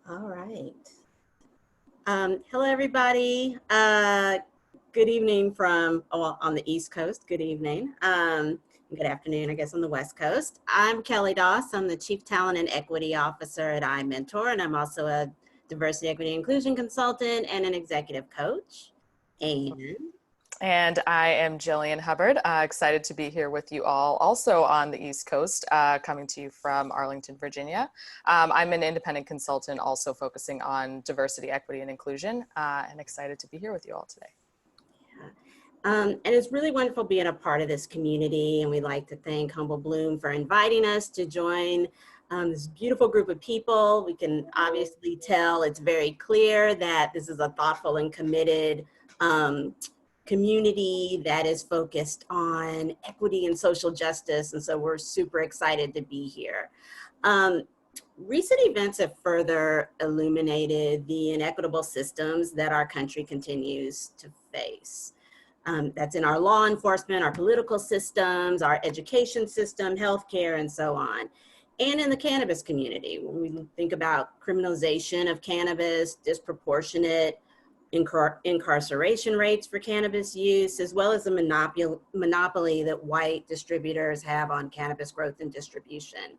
All right. Hello, everybody. Good evening from, on the East Coast. Good evening. Good afternoon, I guess, on the West Coast. I'm Kelly Doss. I'm the Chief Talent and Equity Officer at iMentor, and I'm also a diversity, equity, inclusion consultant and an executive coach. And I am Jillian Hubbard, excited to be here with you all, also on the East Coast, coming to you from Arlington, Virginia. I'm an independent consultant, also focusing on diversity, equity, and inclusion, and excited to be here with you all today. And it's really wonderful being a part of this community, and we'd like to thank Humble Bloom for inviting us to join this beautiful group of people. We can obviously tell, it's very clear that this is a thoughtful and committed community that is focused on equity and social justice, and so we're super excited to be here. Recent events have further illuminated the inequitable systems that our country continues to face. That's in our law enforcement, our political systems, our education system, healthcare, and so on. And in the cannabis community, when we think about criminalization of cannabis, disproportionate incarceration rates for cannabis use, as well as the monopoly that white distributors have on cannabis growth and distribution.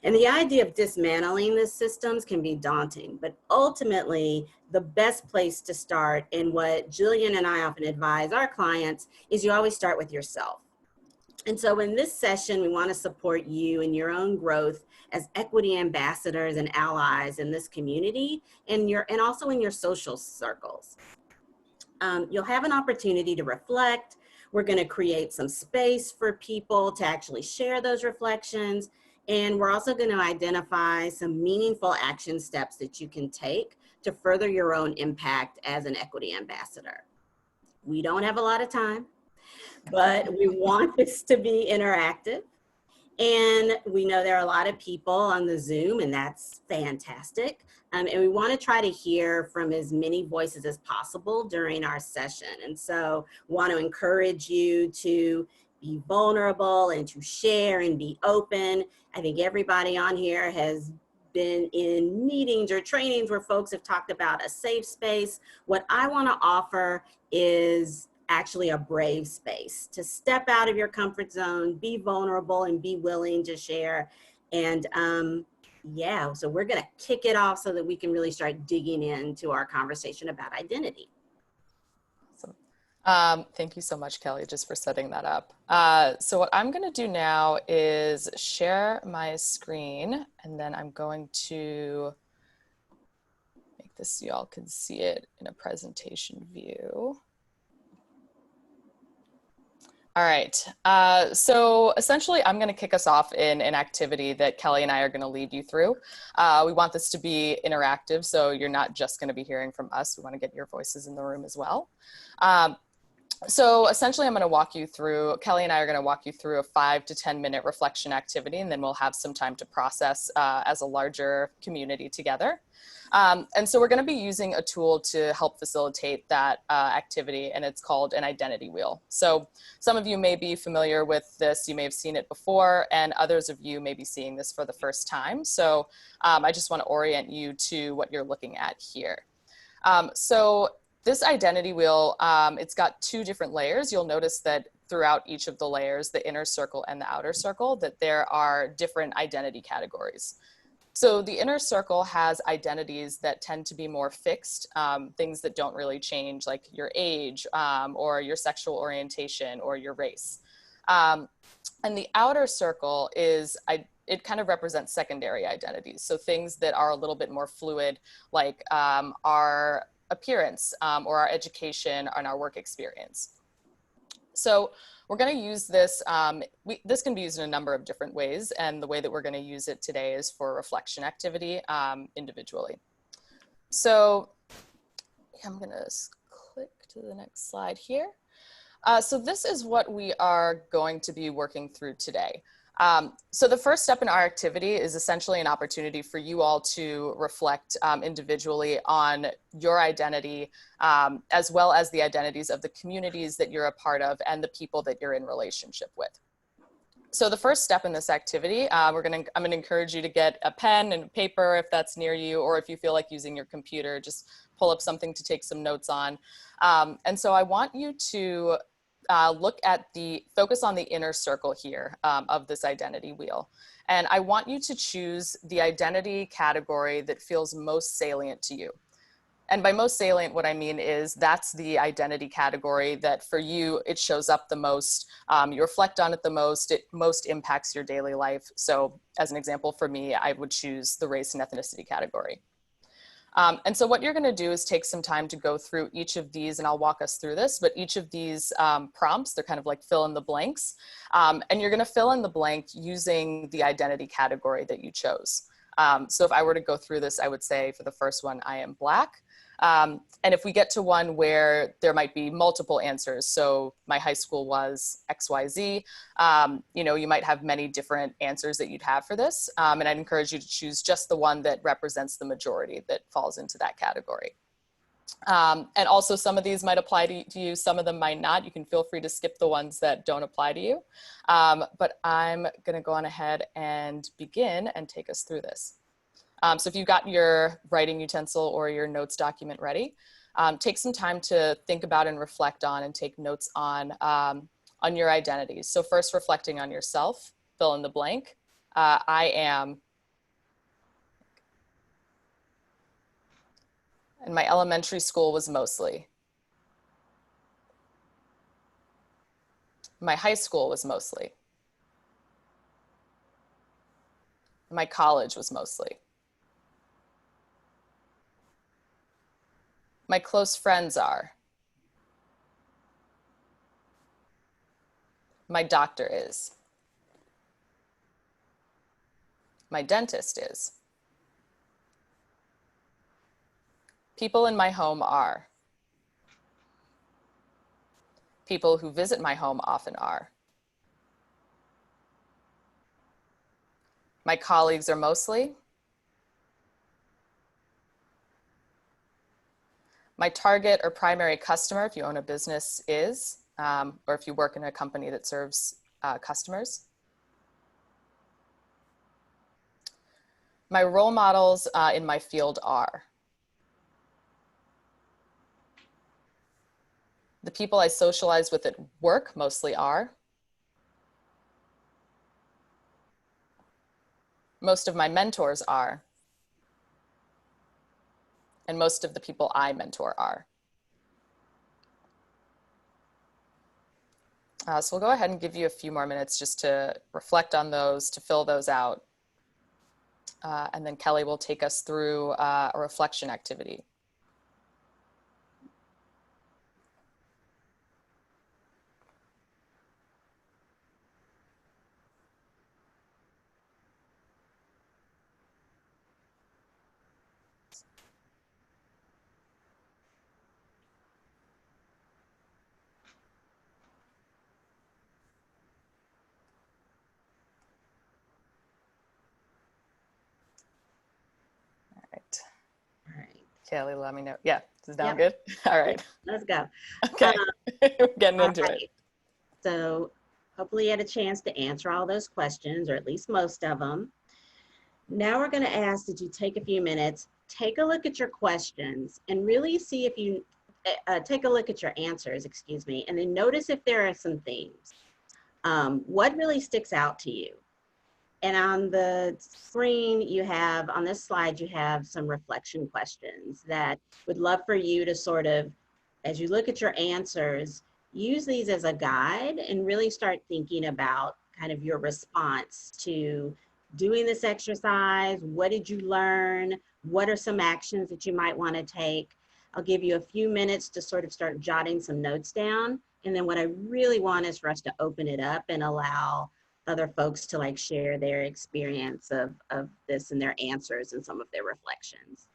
And the idea of dismantling these systems can be daunting, but ultimately the best place to start, and what Jillian and I often advise our clients, is you always start with yourself. And so in this session, we want to support you in your own growth as equity ambassadors and allies in this community, and also in your social circles. You'll have an opportunity to reflect. We're going to create some space for people to actually share those reflections. And we're also going to identify some meaningful action steps that you can take to further your own impact as an equity ambassador. We don't have a lot of time, but we want this to be interactive. And we know there are a lot of people on the Zoom, and that's fantastic. And we want to try to hear from as many voices as possible during our session. And so want to encourage you to be vulnerable and to share and be open. I think everybody on here has been in meetings or trainings where folks have talked about a safe space. What I want to offer is actually a brave space to step out of your comfort zone, be vulnerable, and be willing to share. And yeah, so we're going to kick it off so that we can really start digging into our conversation about identity. Awesome. Thank you so much, Kelly, just for setting that up. So what I'm going to do now is share my screen, and then I'm going to make this so y'all can see it in a presentation view. All right, so essentially I'm gonna kick us off in an activity that Kelly and I are gonna lead you through. We want this to be interactive, so you're not just gonna be hearing from us. We wanna get your voices in the room as well. So essentially I'm gonna walk you through, Kelly and I are gonna walk you through a 5 to 10 minute reflection activity, and then we'll have some time to process as a larger community together. And so we're going to be using a tool to help facilitate that activity, and it's called an identity wheel. So some of you may be familiar with this, you may have seen it before, and others of you may be seeing this for the first time. So I just want to orient you to what you're looking at here. So this identity wheel, it's got 2 different layers. You'll notice that throughout each of the layers, the inner circle and the outer circle, that there are different identity categories. So the inner circle has identities that tend to be more fixed, things that don't really change, like your age or your sexual orientation or your race. And the outer circle is, it kind of represents secondary identities. So things that are a little bit more fluid, like our appearance or our education and our work experience. So we're going to use this, this can be used in a number of different ways, and the way that we're going to use it today is for reflection activity individually. So I'm going to click to the next slide here. So this is what we are going to be working through today. So the first step in our activity is essentially an opportunity for you all to reflect individually on your identity, as well as the identities of the communities that you're a part of and the people that you're in relationship with. So the first step in this activity, I'm gonna encourage you to get a pen and paper if that's near you, or if you feel like using your computer, just pull up something to take some notes on. And so I want you to focus on the inner circle here of this identity wheel. And I want you to choose the identity category that feels most salient to you. And by most salient, what I mean is that's the identity category that for you, it shows up the most, you reflect on it the most, it most impacts your daily life. So as an example, for me, I would choose the race and ethnicity category. And so what you're gonna do is take some time to go through each of these, and I'll walk us through this, but each of these prompts, they're kind of like fill in the blanks. And you're gonna fill in the blank using the identity category that you chose. So if I were to go through this, I would say for the first one, I am Black. And if we get to one where there might be multiple answers, so my high school was XYZ, you might have many different answers that you'd have for this. And I'd encourage you to choose just the one that represents the majority that falls into that category. And also some of these might apply to you, some of them might not. You can feel free to skip the ones that don't apply to you. But I'm gonna go on ahead and begin and take us through this. So if you've got your writing utensil or your notes document ready, take some time to think about and reflect on and take notes on your identities. So first reflecting on yourself, fill in the blank. I am, and my elementary school was mostly. My high school was mostly. My college was mostly. My close friends are. My doctor is. My dentist is. People in my home are. People who visit my home often are. My colleagues are mostly. My target or primary customer, if you own a business, is, or if you work in a company that serves customers. My role models in my field are. The people I socialize with at work mostly are. Most of my mentors are. And most of the people I mentor are. So we'll go ahead and give you a few more minutes just to reflect on those, to fill those out. And then Kelly will take us through a reflection activity. All right. Kelly, let me know. Yeah, this is down Yep. good? All right. Let's go. Okay, getting All into it. right. So hopefully you had a chance to answer all those questions, or at least most of them. Now we're going to ask that you take a few minutes, take a look at your questions, and really see if you take a look at your answers, excuse me, and then notice if there are some themes. What really sticks out to you? And on the screen you have, on this slide, you have some reflection questions that would love for you to sort of, as you look at your answers, use these as a guide and really start thinking about kind of your response to doing this exercise. What did you learn? What are some actions that you might want to take? I'll give you a few minutes to sort of start jotting some notes down. And then what I really want is for us to open it up and allow other folks to like share their experience of this and their answers and some of their reflections.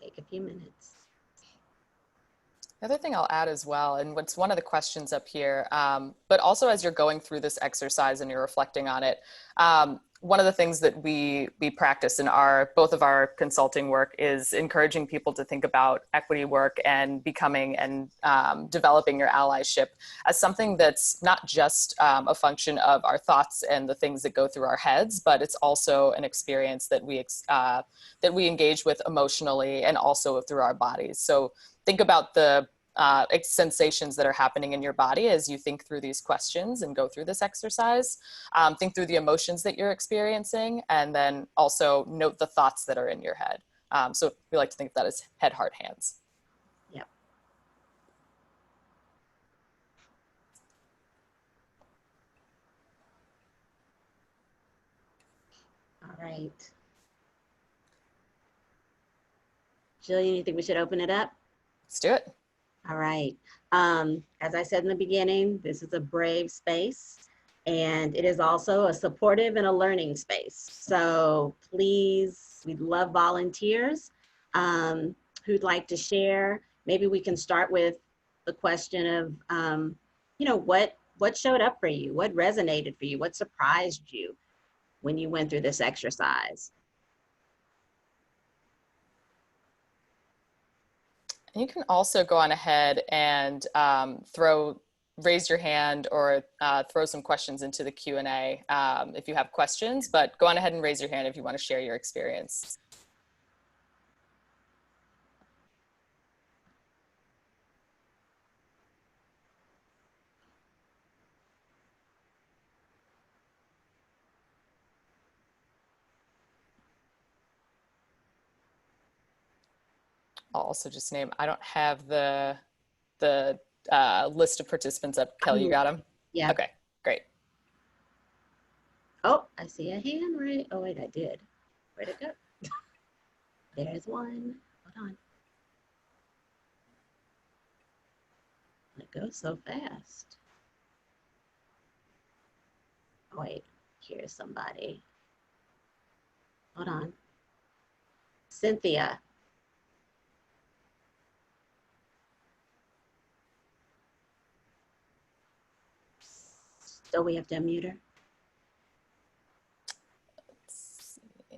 Take a few minutes. The other thing I'll add as well, and what's one of the questions up here, but also as you're going through this exercise and you're reflecting on it, one of the things that we practice in both of our consulting work is encouraging people to think about equity work and becoming and developing your allyship as something that's not just a function of our thoughts and the things that go through our heads, but it's also an experience that we engage with emotionally and also through our bodies. So think about the sensations that are happening in your body as you think through these questions and go through this exercise. Think through the emotions that you're experiencing, and then also note the thoughts that are in your head. So we like to think of that as head, heart, hands. Yep. All right. Jillian, you think we should open it up? Let's do it. All right. As I said in the beginning, this is a brave space, and it is also a supportive and a learning space. So please, we'd love volunteers who'd like to share. Maybe we can start with the question of, what showed up for you? What resonated for you? What surprised you when you went through this exercise? You can also go on ahead and raise your hand or throw some questions into the Q&A if you have questions, but go on ahead and raise your hand if you want to share your experience. I'll also just name, I don't have the list of participants up. Kelly, you got them? Yeah. Okay, great. Oh, I see a hand right. Oh, wait, I did. Where'd it go? There's one. Hold on. It goes so fast. Oh, wait, here's somebody. Hold on. Cynthia. So we have to unmute her. Let's see.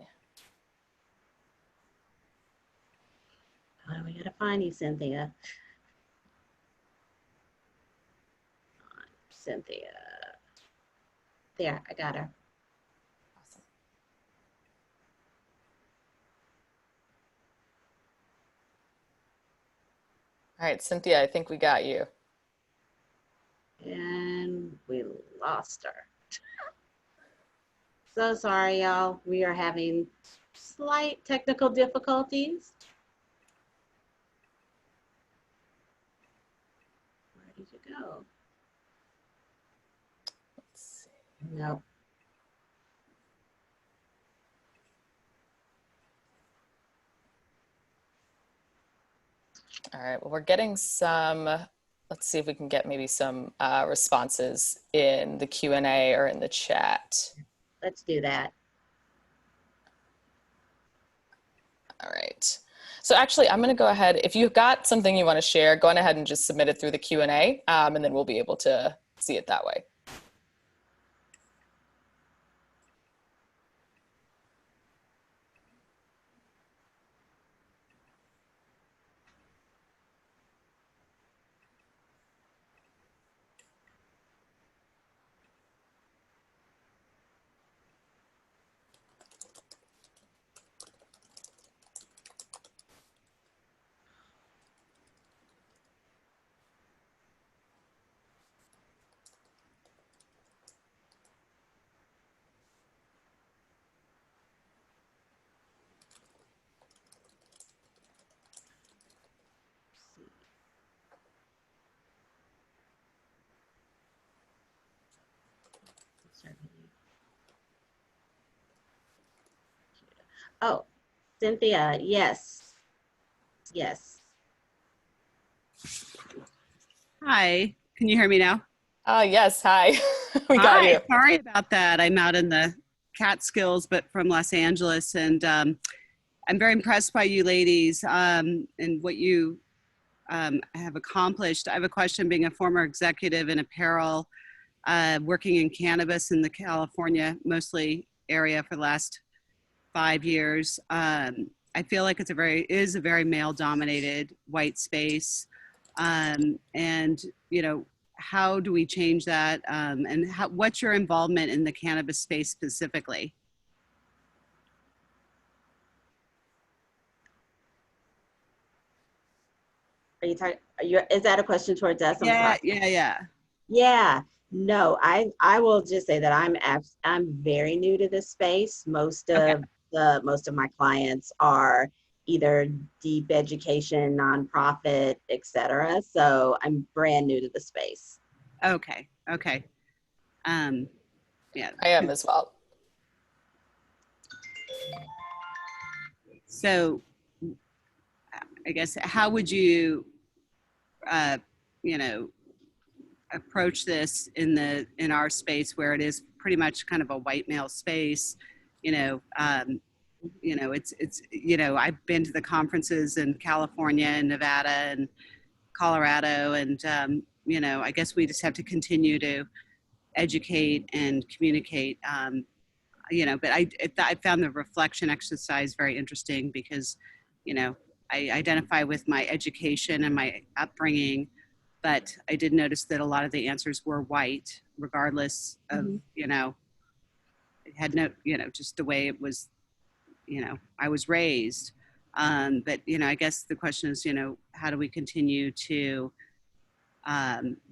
Oh, we gotta find you, Cynthia. Cynthia. There, I got her. Awesome. All right, Cynthia, I think we got you. And we lost her. So sorry, y'all. We are having slight technical difficulties. Where did you go? Let's see. No. All right, well, we're getting some, let's see if we can get maybe some responses in the Q&A or in the chat. Let's do that. All right. So actually, I'm going to go ahead. If you've got something you want to share, go on ahead and just submit it through the Q&A, and then we'll be able to see it that way. Oh, Cynthia, yes. Yes. Hi, can you hear me now? Yes, hi. We got Hi, you. sorry about that. I'm out in the Catskills, but from Los Angeles, and I'm very impressed by you ladies and what you have accomplished. I have a question. Being a former executive in apparel, working in cannabis in the California mostly area for the last 5 years, I feel like it is a very male dominated white space. And, you know, how do we change that? And what's your involvement in the cannabis space specifically? Are you talking, is that a question towards us? I'm Yeah, sorry. yeah. Yeah, no, I will just say that I'm very new to this space. Okay. Most of my clients are either deep education, nonprofit, etc. So I'm brand new to the space. Okay. Okay. Um, yeah. I am as well. So I guess how would you, you know, approach this in our space where it is pretty much kind of a white male space? You know, it's I've been to the conferences in California and Nevada and Colorado, and I guess we just have to continue to educate and communicate. But I found the reflection exercise very interesting because, I identify with my education and my upbringing, but I did notice that a lot of the answers were white, regardless of, Mhm. it had no, just the way it was, I was raised. But, I guess the question is, how do we continue to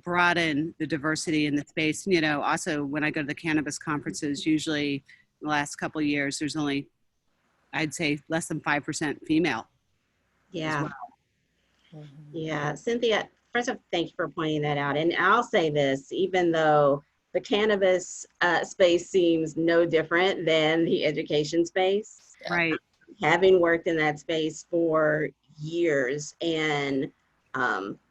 broaden the diversity in the space? Also when I go to the cannabis conferences, usually in the last couple of years, there's only, I'd say, less than 5% female as Yeah. well. Yeah, Cynthia, first of all, thank you for pointing that out. And I'll say this, even though the cannabis space seems no different than the education space, Yeah. Right. having worked in that space for years and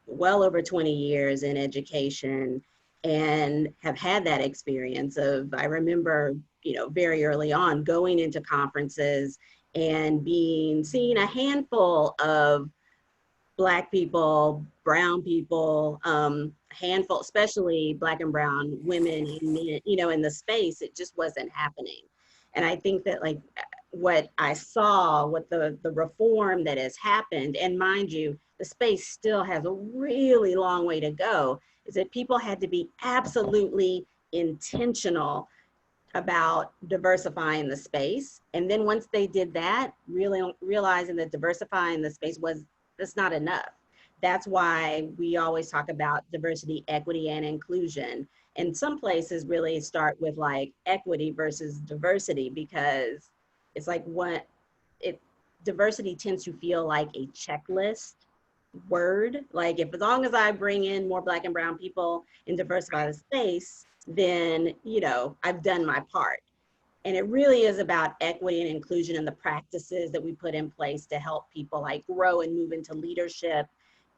well over 20 years in education and have had that experience of, I remember, very early on going into conferences and seeing a handful of Black people, brown people, handful, especially Black and brown women and men, in the space, it just wasn't happening. And I think that like what I saw, what the reform that has happened, and mind you, the space still has a really long way to go, is that people had to be absolutely intentional about diversifying the space. And then once they did that, really realizing that diversifying the space that's not enough. That's why we always talk about diversity, equity, and inclusion. And some places really start with like equity versus diversity, because it's like diversity tends to feel like a checklist word. Like if as long as I bring in more Black and brown people and diversify the space, then I've done my part. And it really is about equity and inclusion and the practices that we put in place to help people like grow and move into leadership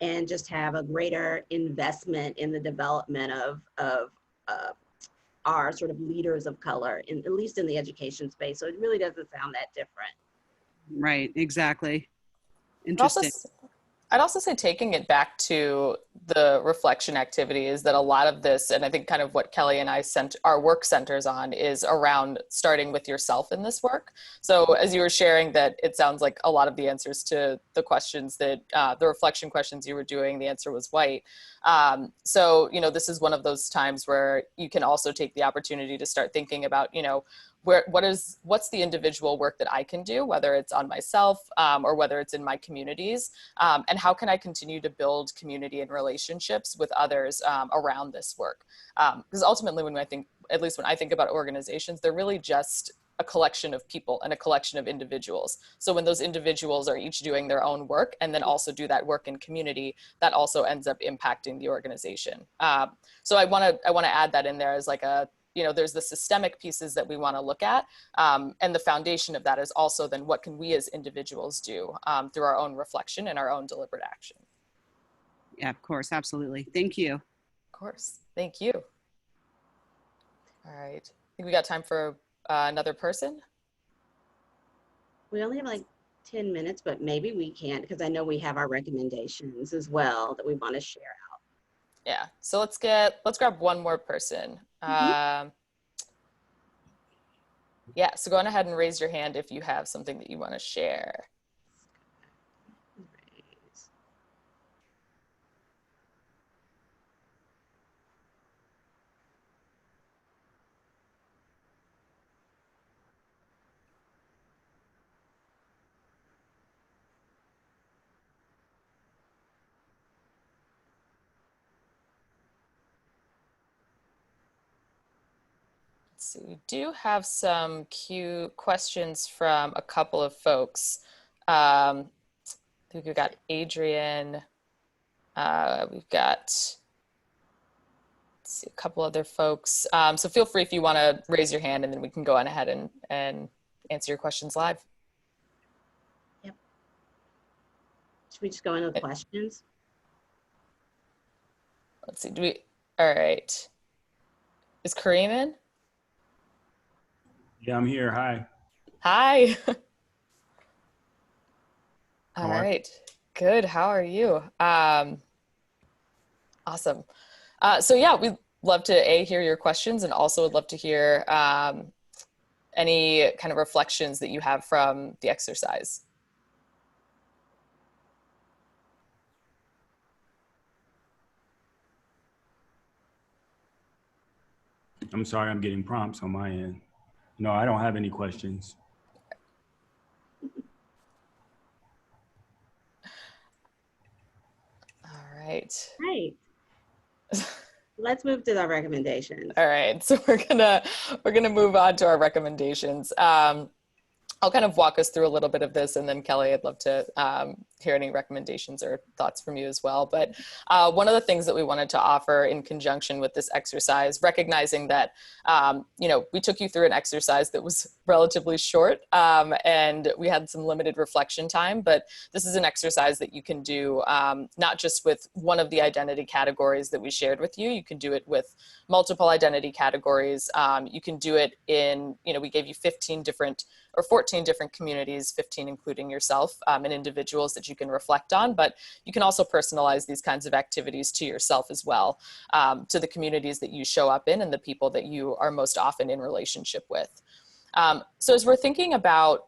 and just have a greater investment in the development of our sort of leaders of color, at least in the education space. So it really doesn't sound that different. Right. Exactly. I'd also, Interesting. I'd also say taking it back to the reflection activity is that a lot of this, and I think kind of what Kelly and I sent our work centers on, is around starting with yourself in this work. So as you were sharing that, it sounds like a lot of the answers to the questions that, the reflection questions you were doing, the answer was white. So, this is one of those times where you can also take the opportunity to start thinking about, what's the individual work that I can do, whether it's on myself or whether it's in my communities, and how can I continue to build community and relationships with others around this work? Because ultimately, at least when I think about organizations, they're really just a collection of people and a collection of individuals. So when those individuals are each doing their own work and then also do that work in community, that also ends up impacting the organization. So I want to add that in there as like there's the systemic pieces that we want to look at. And the foundation of that is also then what can we as individuals do through our own reflection and our own deliberate action. Yeah, of course. Absolutely. Thank you. Of course. Thank you. All right. I think we got time for another person. We only have like 10 minutes, but maybe we can't because I know we have our recommendations as well that we want to share out. Yeah, so let's grab one more person. Yeah, so go on ahead and raise your hand if you have something that you want to share. So we do have some questions from a couple of folks. I think we've got Adrian. We've got, let's see, a couple other folks. So feel free if you want to raise your hand, and then we can go on ahead and answer your questions live. Yep. Should we just go into the questions? Let's see. All right. Is Kareem in? Yeah, I'm here. Hi. Hi. All right. Good. How are you? Awesome. So yeah, we'd love to hear your questions, and also would love to hear any kind of reflections that you have from the exercise. I'm sorry, I'm getting prompts on my end. No, I don't have any questions. All right. Great. Let's move to our recommendations. All right. So we're gonna move on to our recommendations. I'll kind of walk us through a little bit of this, and then Kelly, I'd love to hear any recommendations or thoughts from you as well. But one of the things that we wanted to offer in conjunction with this exercise, recognizing that, we took you through an exercise that was relatively short, and we had some limited reflection time, but this is an exercise that you can do not just with one of the identity categories that we shared with you. You can do it with multiple identity categories. You can do it in, we gave you 15 different or 14 different communities, 15 including yourself, and individuals that you can reflect on, but you can also personalize these kinds of activities to yourself as well, to the communities that you show up in and the people that you are most often in relationship with. So as we're thinking about,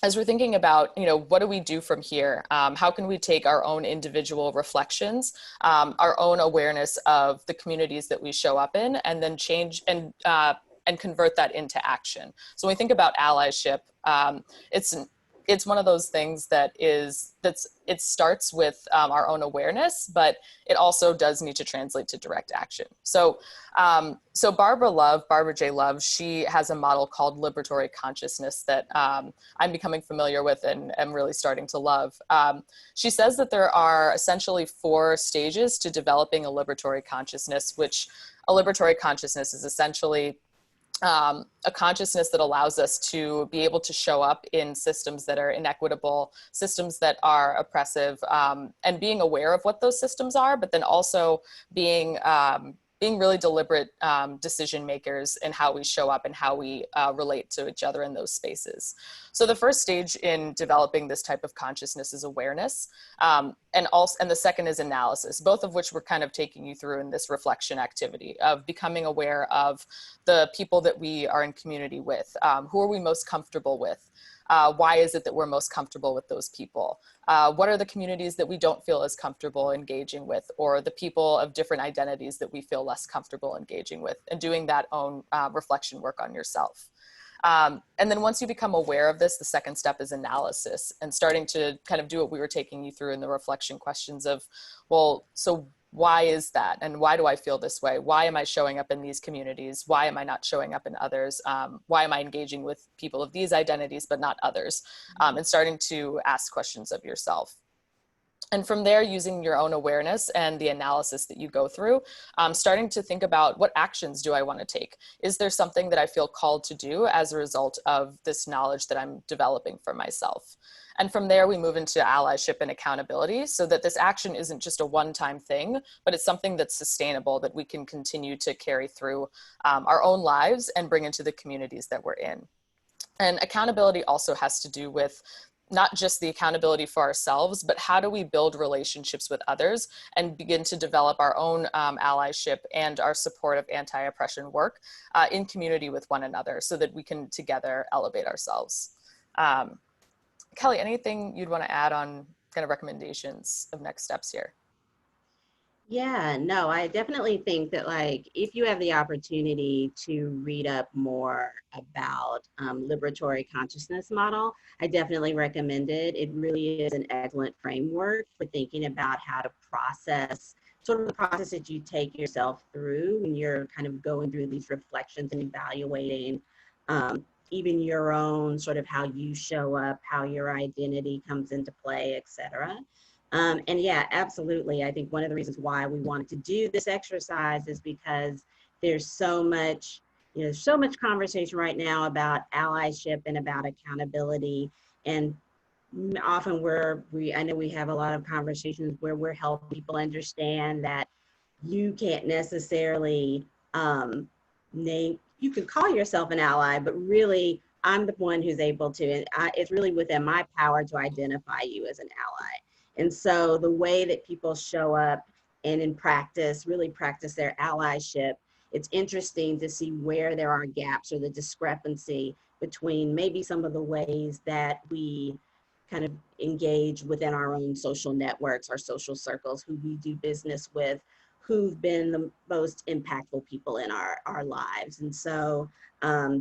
what do we do from here? How can we take our own individual reflections, our own awareness of the communities that we show up in, and then change and convert that into action. So when we think about allyship, it's one of those things it starts with our own awareness, but it also does need to translate to direct action. So Barbara J. Love, she has a model called liberatory consciousness that I'm becoming familiar with and am really starting to love. She says that there are essentially 4 stages to developing a liberatory consciousness, which a liberatory consciousness is essentially a consciousness that allows us to be able to show up in systems that are inequitable, systems that are oppressive, and being aware of what those systems are, but then also being really deliberate decision makers in how we show up and how we relate to each other in those spaces. So the first stage in developing this type of consciousness is awareness, and the second is analysis, both of which we're kind of taking you through in this reflection activity of becoming aware of the people that we are in community with. Who are we most comfortable with? Why is it that we're most comfortable with those people? What are the communities that we don't feel as comfortable engaging with, or the people of different identities that we feel less comfortable engaging with, and doing that own reflection work on yourself. And then once you become aware of this, the second step is analysis, and starting to kind of do what we were taking you through in the reflection questions of, well, so why is that? And why do I feel this way? Why am I showing up in these communities? Why am I not showing up in others? Why am I engaging with people of these identities, but not others? And starting to ask questions of yourself. And from there, using your own awareness and the analysis that you go through, starting to think about, what actions do I want to take? Is there something that I feel called to do as a result of this knowledge that I'm developing for myself? And from there, we move into allyship and accountability, so that this action isn't just a one-time thing, but it's something that's sustainable, that we can continue to carry through our own lives and bring into the communities that we're in. And accountability also has to do with not just the accountability for ourselves, but how do we build relationships with others and begin to develop our own allyship and our support of anti-oppression work in community with one another so that we can together elevate ourselves. Kelly, anything you'd want to add on kind of recommendations of next steps here? Yeah, no, I definitely think that like if you have the opportunity to read up more about liberatory consciousness model, I definitely recommend it. It really is an excellent framework for thinking about how to process sort of the process that you take yourself through when you're kind of going through these reflections and evaluating even your own sort of how you show up, how your identity comes into play, et cetera. And yeah, absolutely. I think one of the reasons why we wanted to do this exercise is because there's so much, so much conversation right now about allyship and about accountability. And often I know we have a lot of conversations where we're helping people understand that you can't necessarily you can call yourself an ally, but really I'm the one who's able to, and it's really within my power to identify you as an ally. And so the way that people show up and in practice, really practice their allyship, it's interesting to see where there are gaps or the discrepancy between maybe some of the ways that we kind of engage within our own social networks, our social circles, who we do business with, who've been the most impactful people in our lives. And so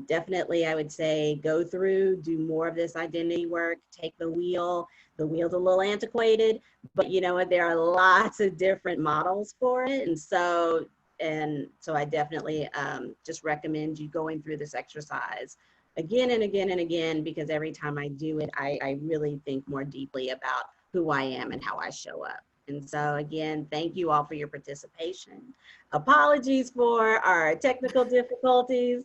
definitely I would say go through, do more of this identity work, take the wheel. The wheel's a little antiquated, but you know what, there are lots of different models for it. And so I definitely just recommend you going through this exercise again and again and again, because every time I do it, I really think more deeply about who I am and how I show up. And so again, thank you all for your participation. Apologies for our technical difficulties.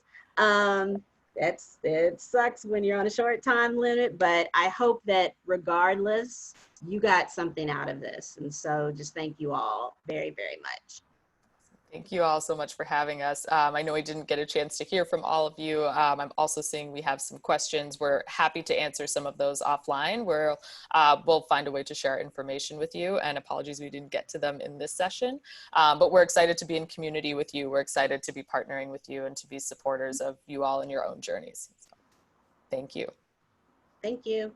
It sucks when you're on a short time limit, but I hope that regardless, you got something out of this. And so just thank you all very, very much. Thank you all so much for having us. I know we didn't get a chance to hear from all of you. I'm also seeing we have some questions. We're happy to answer some of those offline where we'll find a way to share information with you, and apologies we didn't get to them in this session. But we're excited to be in community with you. We're excited to be partnering with you and to be supporters of you all in your own journeys. So, thank you. Thank you.